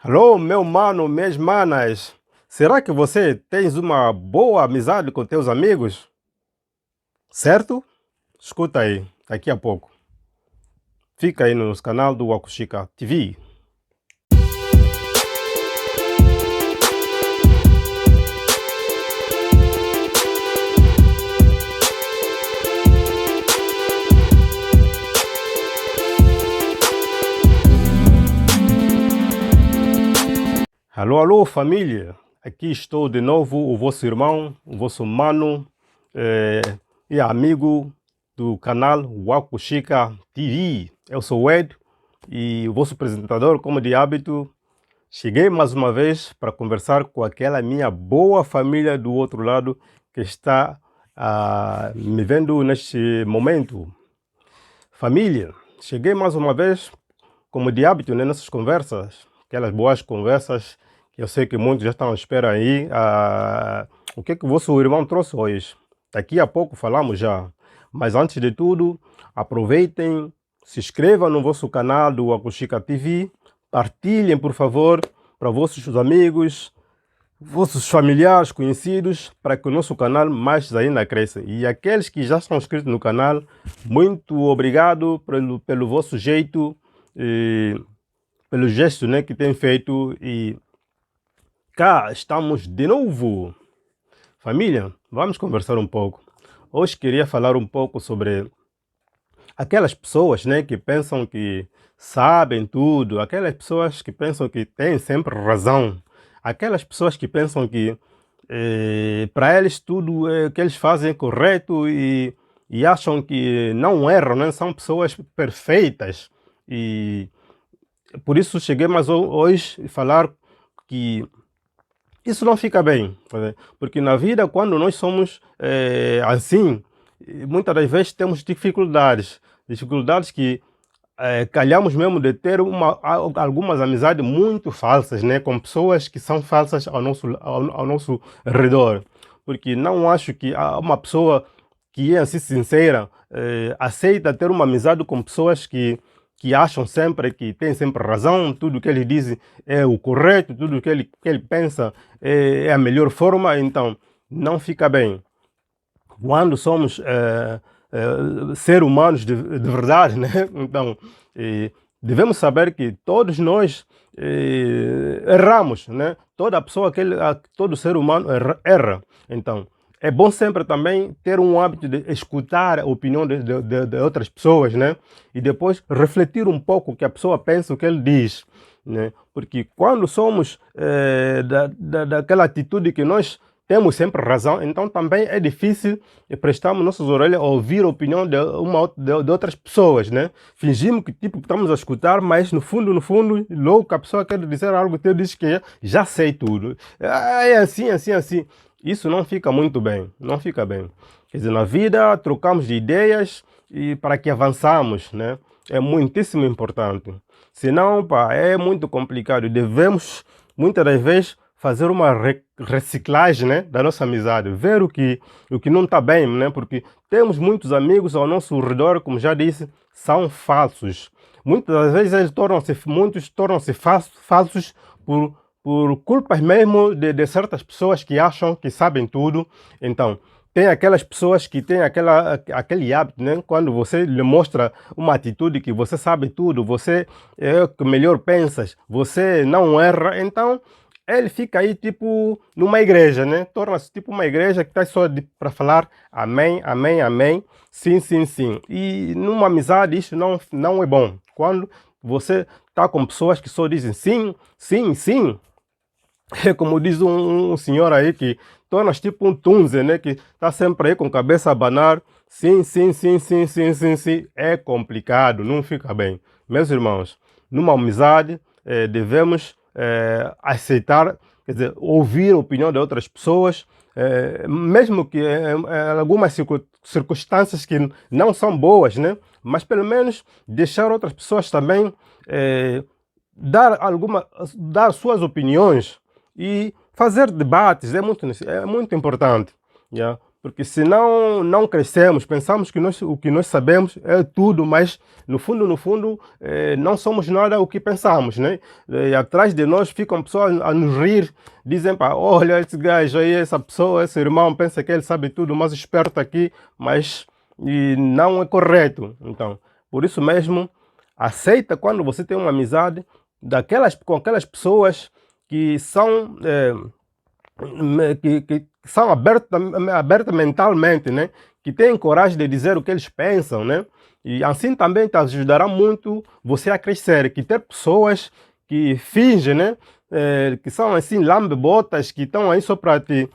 Alô, meu mano, minhas manas. Será que você tens uma boa amizade com teus amigos? Certo? Escuta aí, daqui a pouco. Fica aí no nosso canal do Wakushika TV. Alô, alô, família. Aqui estou de novo, o vosso irmão, o vosso mano e amigo do canal Wakushika TV. Eu sou o Ed e o vosso apresentador, como de hábito. Cheguei mais uma vez para conversar com aquela minha boa família do outro lado que está me vendo neste momento. Família, cheguei mais uma vez, como de hábito, né, nessas conversas, aquelas boas conversas que eu sei que muitos já estão à espera aí. O que o vosso irmão trouxe hoje? Daqui a pouco falamos já. Mas antes de tudo, aproveitem, se inscrevam no vosso canal do Wakushika TV, partilhem, por favor, para vossos amigos, vossos familiares, conhecidos, para que o nosso canal mais ainda cresça. E aqueles que já estão inscritos no canal, muito obrigado pelo vosso jeito, pelo gesto, né, que tem feito. E cá estamos de novo. Família, vamos conversar um pouco. Hoje queria falar um pouco sobre aquelas pessoas, né, que pensam que sabem tudo, aquelas pessoas que pensam que têm sempre razão, aquelas pessoas que pensam que para eles tudo que eles fazem é correto e acham que não erram, né? São pessoas perfeitas. E por isso cheguei mais hoje a falar que isso não fica bem, porque na vida, quando nós somos assim, muitas das vezes temos dificuldades que calhamos mesmo de ter algumas amizades muito falsas, né, com pessoas que são falsas ao nosso redor, porque não acho que uma pessoa que é assim sincera aceita ter uma amizade com pessoas que acham sempre que tem sempre razão, tudo que eles dizem é o correto, tudo que ele pensa é a melhor forma. Então não fica bem. Quando somos seres humanos de verdade, né? Então devemos saber que todos nós erramos, né? Toda pessoa, todo ser humano erra. Então é bom sempre também ter um hábito de escutar a opinião de outras pessoas, né? E depois refletir um pouco o que a pessoa pensa, o que ele diz, né? Porque quando somos daquela atitude que nós temos sempre razão, então também é difícil prestarmos nossas orelhas a ouvir a opinião de outras pessoas, né? Fingimos que tipo estamos a escutar, mas no fundo, logo que a pessoa quer dizer algo, tu diz que já sei tudo. É assim, assim, assim. Isso não fica muito bem, não fica bem. Quer dizer, na vida trocamos de ideias e para que avançamos, né? É muitíssimo importante. Senão, pá, é muito complicado. Devemos, muitas das vezes, fazer uma reciclagem, né, da nossa amizade, ver o que não está bem, né? Porque temos muitos amigos ao nosso redor, como já disse, são falsos. Muitas das vezes muitos tornam-se falsos por culpas mesmo de certas pessoas que acham que sabem tudo. Então, tem aquelas pessoas que têm aquele hábito, né? Quando você lhe mostra uma atitude que você sabe tudo, você é o que melhor pensas, você não erra, então ele fica aí tipo numa igreja, né? Torna-se tipo uma igreja que está só para falar amém, amém, amém, sim, sim, sim. E numa amizade isso não é bom. Quando você está com pessoas que só dizem sim, sim, sim, é como diz um senhor aí que torna-se tipo um tunze, né? Que está sempre aí com a cabeça a abanar, sim, sim, sim, sim, sim, sim, sim. É complicado, não fica bem. Meus irmãos, numa amizade devemos aceitar, quer dizer, ouvir a opinião de outras pessoas, mesmo que algumas circunstâncias que não são boas, né? Mas pelo menos deixar outras pessoas também dar suas opiniões e fazer debates é muito importante, yeah? Porque senão não crescemos, pensamos que o que nós sabemos é tudo, mas no fundo, não somos nada o que pensamos, né? E atrás de nós ficam pessoas a nos rir, dizem, pá, olha esse gajo aí, essa pessoa, esse irmão, pensa que ele sabe tudo, mais esperto aqui, mas e não é correto. Então, por isso mesmo, aceita quando você tem uma amizade com aquelas pessoas que são... que são abertas mentalmente, né? Que têm coragem de dizer o que eles pensam, né? E assim também te ajudará muito você a crescer, que ter pessoas que fingem, né? Que são assim lambe-botas, que estão aí só para te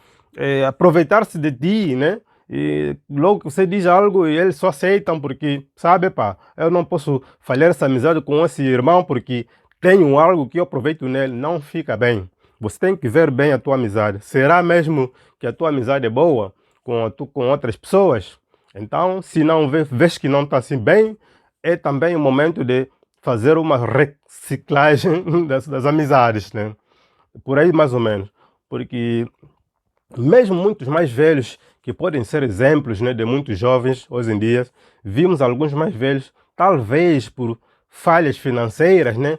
aproveitar-se de ti, né? E logo que você diz algo e eles só aceitam porque, sabe, pá, eu não posso falhar essa amizade com esse irmão porque tenho algo que eu aproveito nele, não fica bem. Você tem que ver bem a tua amizade. Será mesmo que a tua amizade é boa com outras pessoas? Então, se não vês que não está assim bem, é também o momento de fazer uma reciclagem das amizades, né? Por aí mais ou menos. Porque mesmo muitos mais velhos, que podem ser exemplos, né, de muitos jovens hoje em dia, vimos alguns mais velhos, talvez por falhas financeiras, né,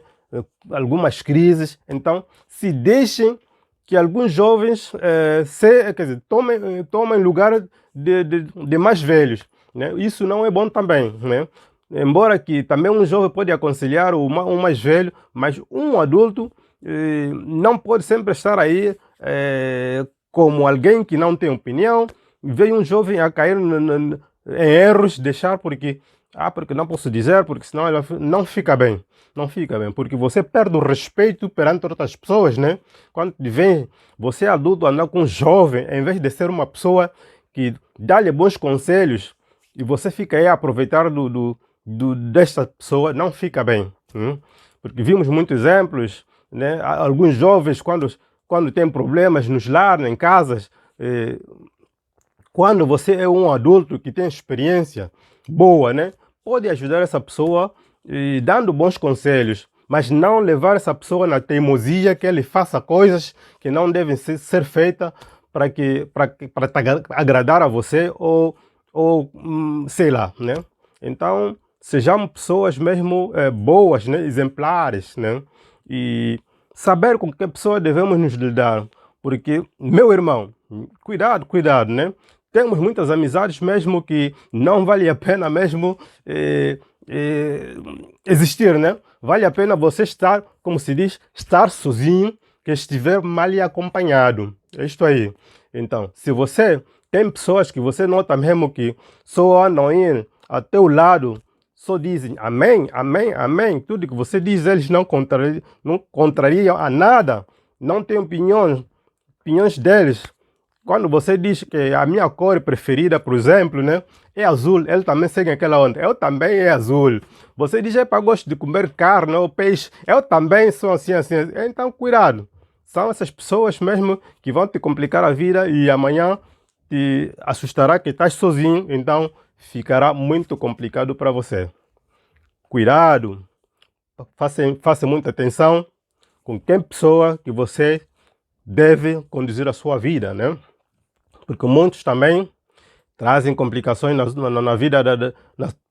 algumas crises. Então, se deixem que alguns jovens tomem lugar de mais velhos, né? Isso não é bom também, né? Embora que também um jovem pode aconselhar um mais velho, mas um adulto não pode sempre estar aí como alguém que não tem opinião. Veio um jovem a cair em erros, deixar porque não posso dizer, porque senão ela não fica bem. Não fica bem, porque você perde o respeito perante outras pessoas, né? Quando vem você adulto andar com um jovem, em vez de ser uma pessoa que dá-lhe bons conselhos, e você fica aí a aproveitar desta pessoa, não fica bem. Porque vimos muitos exemplos, né? Alguns jovens, quando têm problemas nos lares, em casas, quando você é um adulto que tem experiência boa, né? Pode ajudar essa pessoa dando bons conselhos, mas não levar essa pessoa na teimosia que ele faça coisas que não devem ser feitas para agradar a você ou sei lá, né? Então, sejamos pessoas mesmo boas, né? Exemplares, né? E saber com que pessoa devemos nos lidar, porque, meu irmão, cuidado, né? Temos muitas amizades mesmo que não vale a pena mesmo existir, né? Vale a pena você estar, como se diz, estar sozinho, que estiver mal acompanhado. É isto aí. Então, se você tem pessoas que você nota mesmo que só andam indo ao teu lado, só dizem amém, amém, amém. Tudo que você diz, eles não contrariam a nada. Não tem opiniões deles. Quando você diz que a minha cor preferida, por exemplo, né, é azul, ele também segue aquela onda. Eu também é azul. Você diz, gosto de comer carne ou peixe. Eu também sou assim. Então, cuidado. São essas pessoas mesmo que vão te complicar a vida e amanhã te assustará que estás sozinho. Então, ficará muito complicado para você. Cuidado. Faça muita atenção com quem pessoa que você deve conduzir a sua vida, né? Porque muitos também trazem complicações na vida,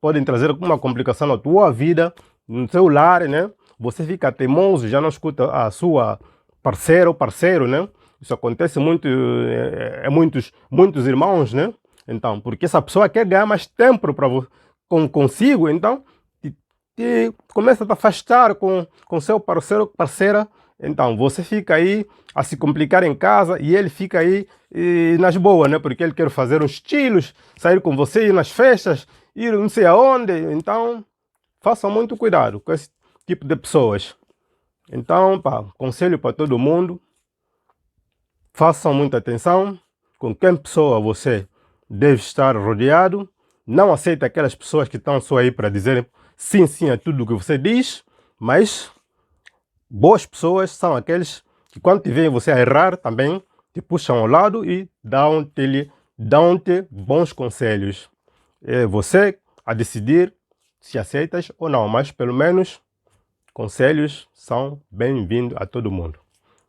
podem trazer alguma complicação na tua vida, no seu lar, né? Você fica teimoso, já não escuta a sua parceira ou parceiro, né? Isso acontece muito, muitos irmãos, né? Então, porque essa pessoa quer ganhar mais tempo consigo, então começa a te afastar com seu parceiro ou parceira. Então, você fica aí a se complicar em casa e ele fica aí nas boas, né? Porque ele quer fazer uns estilos, sair com você, ir nas festas, ir não sei aonde. Então, façam muito cuidado com esse tipo de pessoas. Então, conselho para todo mundo, façam muita atenção com quem pessoa você deve estar rodeado. Não aceite aquelas pessoas que estão só aí para dizer sim a tudo o que você diz, mas boas pessoas são aqueles que quando te veem você a errar também te puxam ao lado e dão-te bons conselhos. É você a decidir se aceitas ou não, mas pelo menos conselhos são bem-vindos a todo mundo.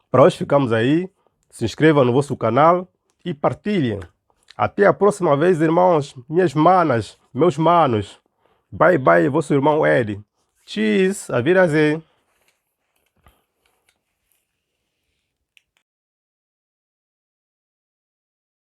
Para hoje ficamos aí. Se inscrevam no vosso canal e partilhem. Até a próxima vez, irmãos, minhas manas, meus manos. Bye, bye, vosso irmão Ed. Cheers, a Wiedersehen.